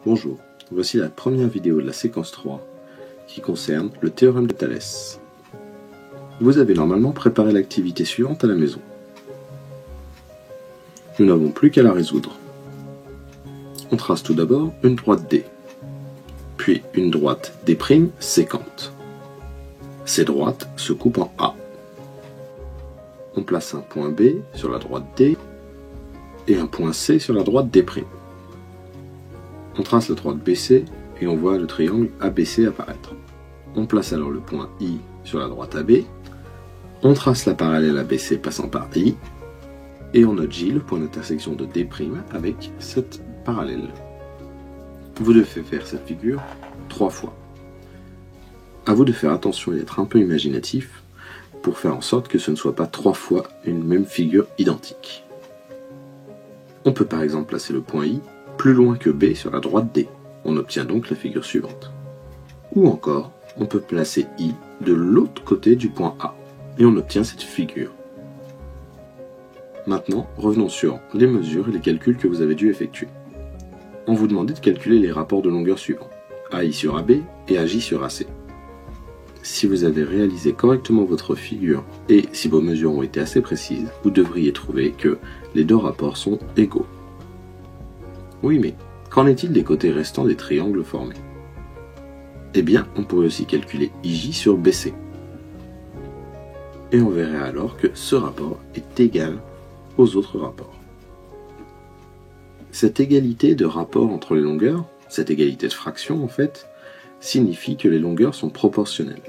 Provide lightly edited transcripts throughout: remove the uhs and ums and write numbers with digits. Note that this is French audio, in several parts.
Bonjour, voici la première vidéo de la séquence 3 qui concerne le théorème de Thalès. Vous avez normalement préparé l'activité suivante à la maison. Nous n'avons plus qu'à la résoudre. On trace tout d'abord une droite D, puis une droite D' séquente. Ces droites se coupent en A. On place un point B sur la droite D et un point C sur la droite D'. On trace la droite BC et on voit le triangle ABC apparaître. On place alors le point I sur la droite AB, on trace la parallèle ABC passant par I, et on note J, le point d'intersection de D' avec cette parallèle. Vous devez faire cette figure 3 fois. A vous de faire attention et d'être un peu imaginatif pour faire en sorte que ce ne soit pas 3 fois une même figure identique. On peut par exemple placer le point I plus loin que B sur la droite D. On obtient donc la figure suivante. Ou encore, on peut placer I de l'autre côté du point A, et on obtient cette figure. Maintenant, revenons sur les mesures et les calculs que vous avez dû effectuer. On vous demandait de calculer les rapports de longueur suivants, AI sur AB et AJ sur AC. Si vous avez réalisé correctement votre figure et si vos mesures ont été assez précises, vous devriez trouver que les deux rapports sont égaux. Oui, mais qu'en est-il des côtés restants des triangles formés? Eh bien, on pourrait aussi calculer IJ sur BC. Et on verrait alors que ce rapport est égal aux autres rapports. Cette égalité de rapport entre les longueurs, cette égalité de fraction en fait, signifie que les longueurs sont proportionnelles.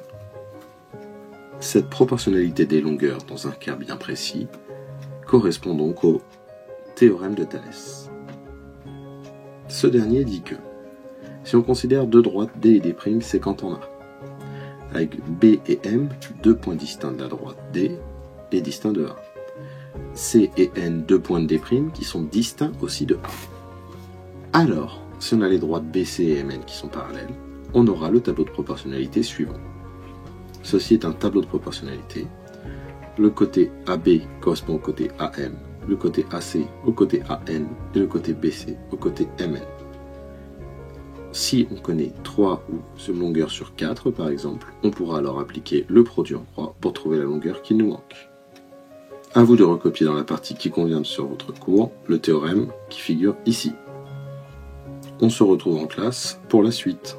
Cette proportionnalité des longueurs dans un cas bien précis correspond donc au théorème de Thalès. Ce dernier dit que si on considère deux droites D et D' séquentes en A, avec B et M, deux points distincts de la droite D et distincts de A, C et N, deux points de D' qui sont distincts aussi de A. Alors, si on a les droites BC et MN qui sont parallèles, on aura le tableau de proportionnalité suivant. Ceci est un tableau de proportionnalité. Le côté AB correspond au côté AM, le côté AC au côté AN et le côté BC au côté MN. Si on connaît 3 ou une longueur sur 4 par exemple, on pourra alors appliquer le produit en croix pour trouver la longueur qui nous manque. A vous de recopier dans la partie qui convient sur votre cours le théorème qui figure ici. On se retrouve en classe pour la suite.